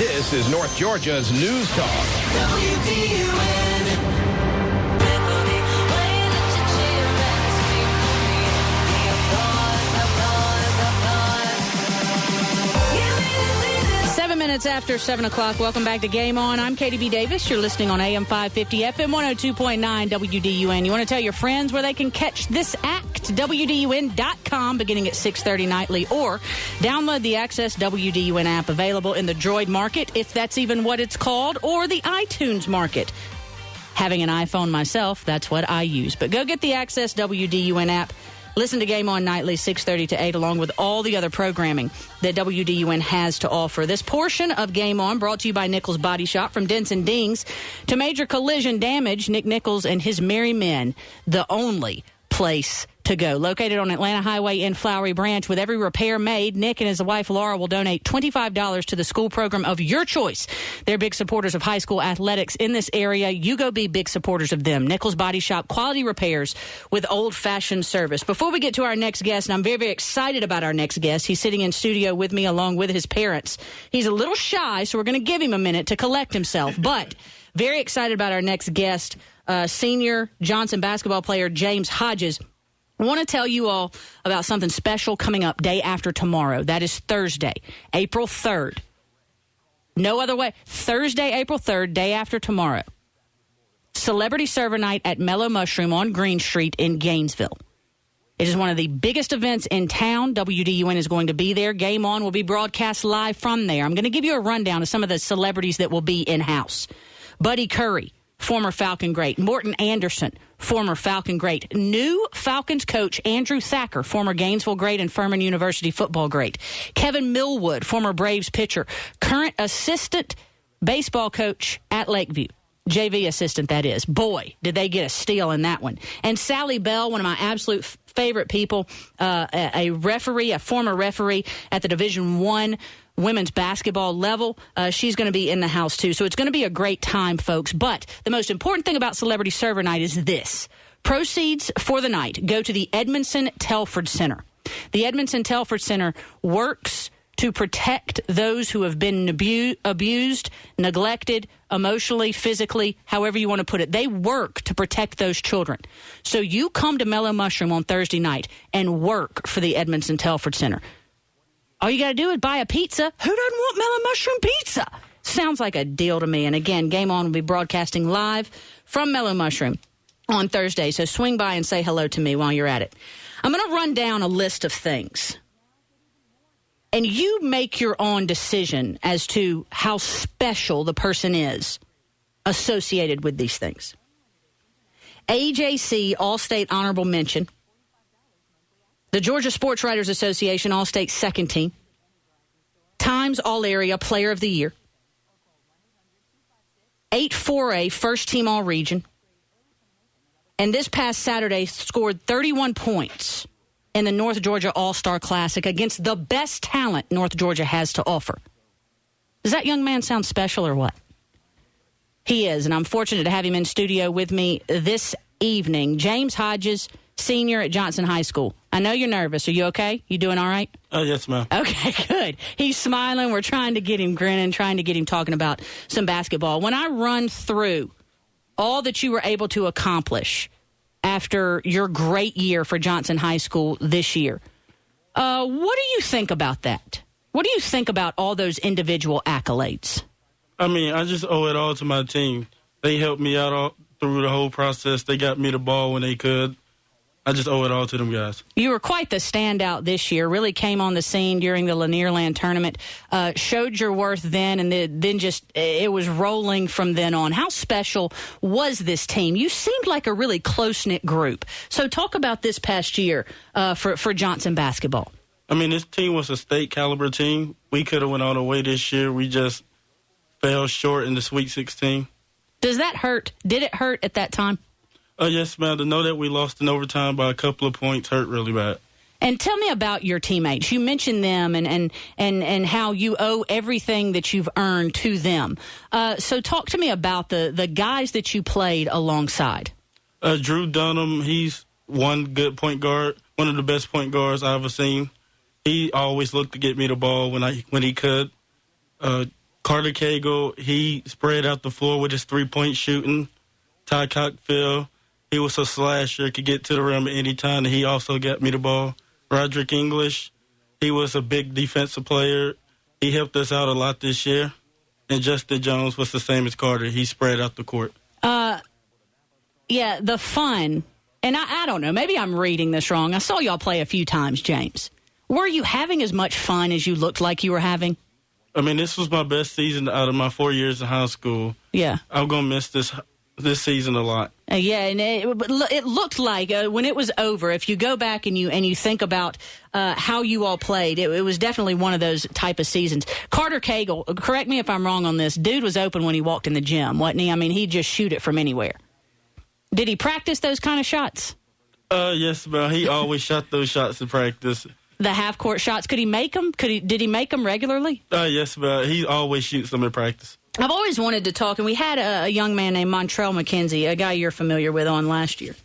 This is North Georgia's News Talk. WDUN. 7 minutes after 7 o'clock. Welcome back to Game On. I'm Katie B. Davis. You're listening on AM 550, FM 102.9 WDUN. You want to tell your friends where they can catch this act? WDUN.com beginning at 6:30 nightly, or download the Access WDUN app available in the Droid Market, if that's even what it's called, or the iTunes Market. Having an iPhone myself, that's what I use. But go get the Access WDUN app. Listen to Game On nightly, 6:30 to 8, along with all the other programming that WDUN has to offer. This portion of Game On brought to you by Nichols Body Shop. From dents and dings to major collision damage, Nick Nichols and his merry men, the only place to go. Located on Atlanta Highway in Flowery Branch, with every repair made, Nick and his wife Laura will donate $25 to the school program of your choice. They're big supporters of high school athletics in this area. You go be big supporters of them. Nichols Body Shop, quality repairs with old-fashioned service. Before we get to our next guest, and I'm very, very excited about our next guest. He's sitting in studio with me along with his parents. He's a little shy, so we're going to give him a minute to collect himself. But very excited about our next guest, senior Johnson basketball player James Hodges. I want to tell you all about something special coming up day after tomorrow. That is Thursday, April 3rd. No other way. Thursday, April 3rd, day after tomorrow. Celebrity Server Night at Mellow Mushroom on Green Street in Gainesville. It is one of the biggest events in town. WDUN is going to be there. Game On will be broadcast live from there. I'm going to give you a rundown of some of the celebrities that will be in-house. Buddy Curry, former Falcon great. Morton Anderson, former Falcon great. New Falcons coach Andrew Thacker, former Gainesville great and Furman University football great. Kevin Millwood, former Braves pitcher. Current assistant baseball coach at Lakeview. JV assistant, that is. Boy, did they get a steal in that one. And Sally Bell, one of my absolute favorite people, a referee, a former referee at the Division I women's basketball level. She's going to be in the house, too. So it's going to be a great time, folks. But the most important thing about Celebrity Server Night is this. Proceeds for the night go to the Edmondson Telford Center. The Edmondson Telford Center works to protect those who have been abused, neglected, emotionally, physically, however you want to put it. They work to protect those children. So you come to Mellow Mushroom on Thursday night and work for the Edmondson Telford Center. All you got to do is buy a pizza. Who doesn't want Mellow Mushroom pizza? Sounds like a deal to me. And again, Game On will be broadcasting live from Mellow Mushroom on Thursday. So swing by and say hello to me while you're at it. I'm going to run down a list of things. And you make your own decision as to how special the person is associated with these things. AJC All-State Honorable Mention. The Georgia Sports Writers Association All-State Second Team. Times All-Area Player of the Year. 8-4A First Team All-Region. And this past Saturday scored 31 points in the North Georgia All-Star Classic against the best talent North Georgia has to offer. Does that young man sound special or what? He is, and I'm fortunate to have him in studio with me this evening. James Hodges, senior at Johnson High School. I know you're nervous. Are you okay? You doing all right? Yes, ma'am. Okay, good. He's smiling. We're trying to get him grinning, trying to get him talking about some basketball. When I run through all that you were able to accomplish after your great year for Johnson High School this year, what do you think about that? What do you think about all those individual accolades? I mean, I just owe it all to my team. They helped me out all through the whole process. They got me the ball when they could. I just owe it all to them guys. You were quite the standout this year. Really came on the scene during the Lanierland tournament. Showed your worth then, and then just it was rolling from then on. How special was this team? You seemed like a really close-knit group. So talk about this past year for Johnson basketball. I mean, this team was a state-caliber team. We could have went all the way this year. We just fell short in the Sweet 16. Does that hurt? Did it hurt at that time? Yes, ma'am. To know that we lost in overtime by a couple of points hurt really bad. And tell me about your teammates. You mentioned them and how you owe everything that you've earned to them. So talk to me about the guys that you played alongside. Drew Dunham, he's one good point guard, one of the best point guards I've ever seen. He always looked to get me the ball when he could. Carter Cagle, he spread out the floor with his three-point shooting. Ty Cockfield, he was a slasher, could get to the rim at any time, and he also got me the ball. Roderick English, he was a big defensive player. He helped us out a lot this year. And Justin Jones was the same as Carter. He spread out the court. Yeah, the fun, and I don't know, maybe I'm reading this wrong. I saw y'all play a few times, James. Were you having as much fun as you looked like you were having? I mean, this was my best season out of my 4 years in high school. Yeah. I'm going to miss this season a lot. Yeah, and it looked like when it was over, if you go back and you think about how you all played, it was definitely one of those type of seasons. Carter Cagle, correct me if I'm wrong on this, dude was open when he walked in the gym, wasn't he? I mean, he'd just shoot it from anywhere. Did he practice those kind of shots? Yes, ma'am. He always shot those shots in practice. The half-court shots, could he make them? Did he make them regularly? Yes, ma'am. He always shoots them in practice. I've always wanted to talk, and we had a young man named Montrell McKenzie, a guy you're familiar with, on last year.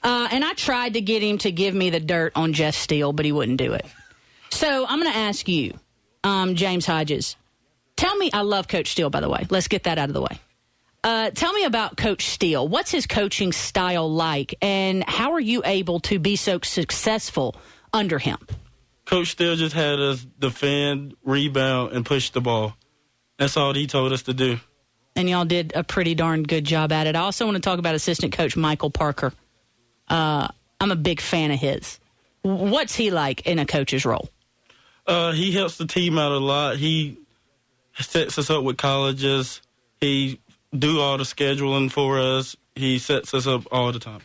And I tried to get him to give me the dirt on Jeff Steele, but he wouldn't do it. So I'm going to ask you, James Hodges, tell me, I love Coach Steele, by the way. Let's get that out of the way. Tell me about Coach Steele. What's his coaching style like, and how are you able to be so successful under him? Coach Steele just had us defend, rebound, and push the ball. That's all he told us to do. And y'all did a pretty darn good job at it. I also want to talk about assistant coach Michael Parker. I'm a big fan of his. What's he like in a coach's role? He helps the team out a lot. He sets us up with colleges. He do all the scheduling for us. He sets us up all the time.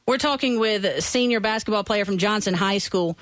We're talking with senior basketball player from Johnson High School,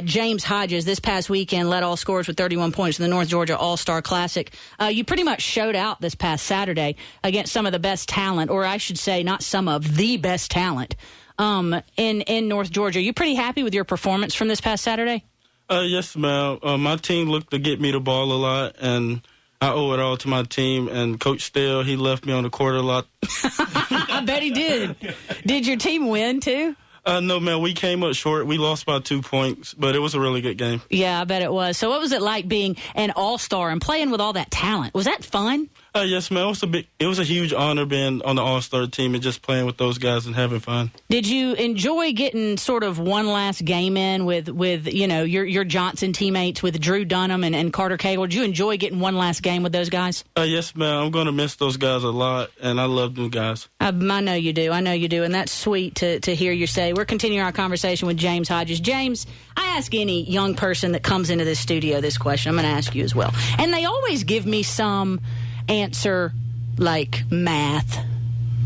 James Hodges. This past weekend led all scorers with 31 points in the North Georgia All-Star Classic. You pretty much showed out this past Saturday against some of the best talent, or I should say not some of, the best talent in North Georgia. Are you pretty happy with your performance from this past Saturday? Yes, ma'am. My team looked to get me the ball a lot, and I owe it all to my team. And Coach Steele, he left me on the court a lot. I bet he did. Did your team win, too? No, man, we came up short. We lost by 2 points, but it was a really good game. Yeah, I bet it was. So what was it like being an all-star and playing with all that talent? Was that fun? Yes, man. It was a huge honor being on the all-star team and just playing with those guys and having fun. Did you enjoy getting sort of one last game in with you know, your Johnson teammates, with Drew Dunham and Carter Cagle? Did you enjoy getting one last game with those guys? Yes, man. I'm going to miss those guys a lot, and I love them guys. I know you do. I know you do, and that's sweet to hear you say. We're continuing our conversation with James Hodges. James, I ask any young person that comes into this studio this question. I'm going to ask you as well. And they always give me some answer like math,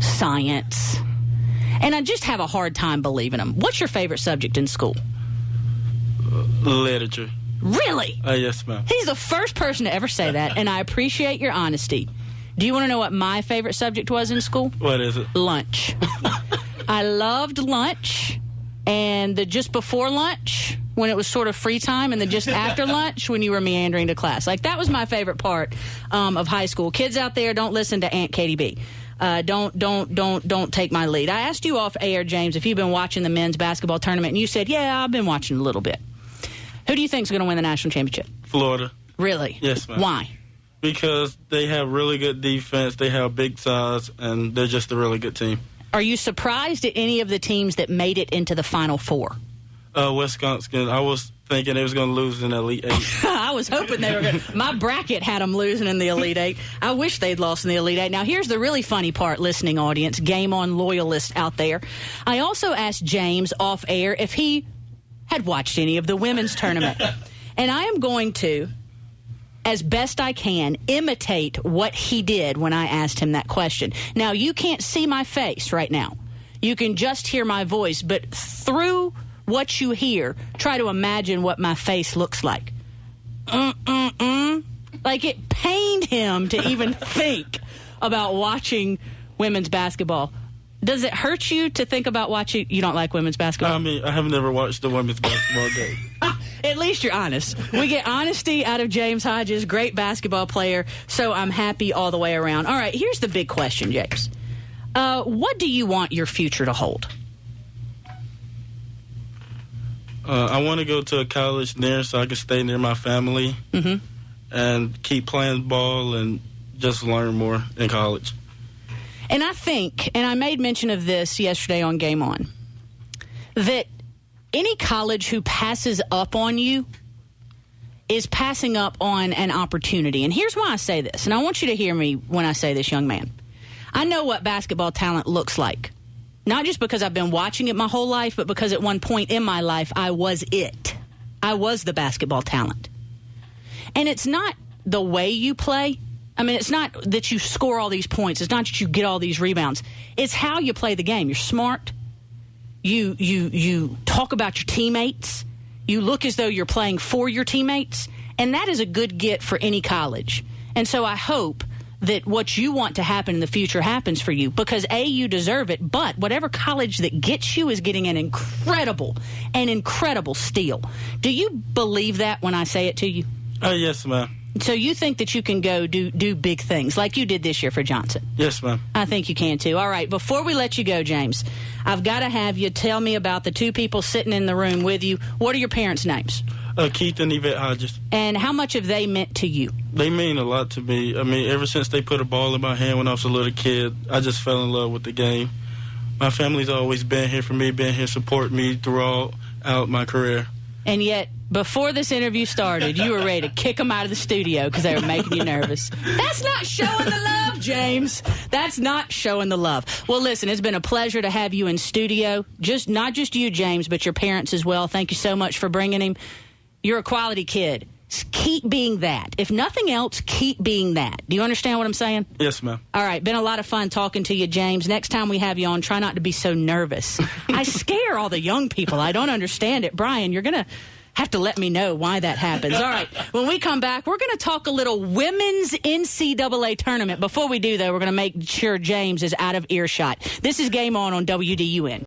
science, and I just have a hard time believing them. What's your favorite subject in school? Literature. Really? Yes, ma'am. He's the first person to ever say that, and I appreciate your honesty. Do you want to know what my favorite subject was in school? What is it? Lunch. I loved lunch, and the just before lunch, when it was sort of free time, and the just after lunch when you were meandering to class. Like, that was my favorite part of high school. Kids out there, don't listen to Aunt Katie B. Don't take my lead. I asked you off air, James, if you've been watching the men's basketball tournament, and you said, yeah, I've been watching a little bit. Who do you think is going to win the national championship? Florida. Really? Yes, ma'am. Why? Because they have really good defense, they have big size, and they're just a really good team. Are you surprised at any of the teams that made it into the Final Four? Wisconsin, I was thinking they was going to lose in the Elite Eight. I was hoping they were going to. My bracket had them losing in the Elite Eight. I wish they'd lost in the Elite Eight. Now, here's the really funny part, listening audience, Game On loyalists out there. I also asked James off air if he had watched any of the women's tournament. And I am going to, as best I can, imitate what he did when I asked him that question. Now, you can't see my face right now. You can just hear my voice, but through what you hear, try to imagine what my face looks like. Like, it pained him to even think about watching women's basketball. Does it hurt you to think about watching? You don't like women's basketball? I mean, I have never watched the women's basketball game. At least you're honest. We get honesty out of James Hodges, great basketball player, so I'm happy all the way around. All right, here's the big question, James. What do you want your future to hold? I want to go to a college there so I can stay near my family. Mm-hmm. and keep playing ball and just learn more in college. And I think, and I made mention of this yesterday on Game On, that any college who passes up on you is passing up on an opportunity. And here's why I say this, and I want you to hear me when I say this, young man. I know what basketball talent looks like, not just because I've been watching it my whole life, but because at one point in my life, I was it. I was the basketball talent. And it's not the way you play. I mean, it's not that you score all these points. It's not that you get all these rebounds. It's how you play the game. You're smart. You talk about your teammates. You look as though you're playing for your teammates. And that is a good get for any college. And so I hope that what you want to happen in the future happens for you, because A, you deserve it, but whatever college that gets you is getting an incredible steal. Do you believe that when I say it to you? Yes, ma'am. So you think that you can go do big things like you did this year for Johnson? Yes, ma'am. I think you can, too. All right, before we let you go, James, I've got to have you tell me about the two people sitting in the room with you. What are your parents' names? Keith and Yvette Hodges. And how much have they meant to you? They mean a lot to me. I mean, ever since they put a ball in my hand when I was a little kid, I just fell in love with the game. My family's always been here for me, been here supporting me throughout my career. And yet, before this interview started, you were ready to kick them out of the studio because they were making you nervous. That's not showing the love, James. That's not showing the love. Well, listen, it's been a pleasure to have you in studio. Not just you, James, but your parents as well. Thank you so much for bringing him. You're a quality kid. Keep being that. If nothing else, keep being that. Do you understand what I'm saying? Yes, ma'am. All right. Been a lot of fun talking to you, James. Next time we have you on, try not to be so nervous. I scare all the young people. I don't understand it. Brian, you're going to have to let me know why that happens. All right. When we come back, we're going to talk a little women's NCAA tournament. Before we do, though, we're going to make sure James is out of earshot. This is Game On WDUN.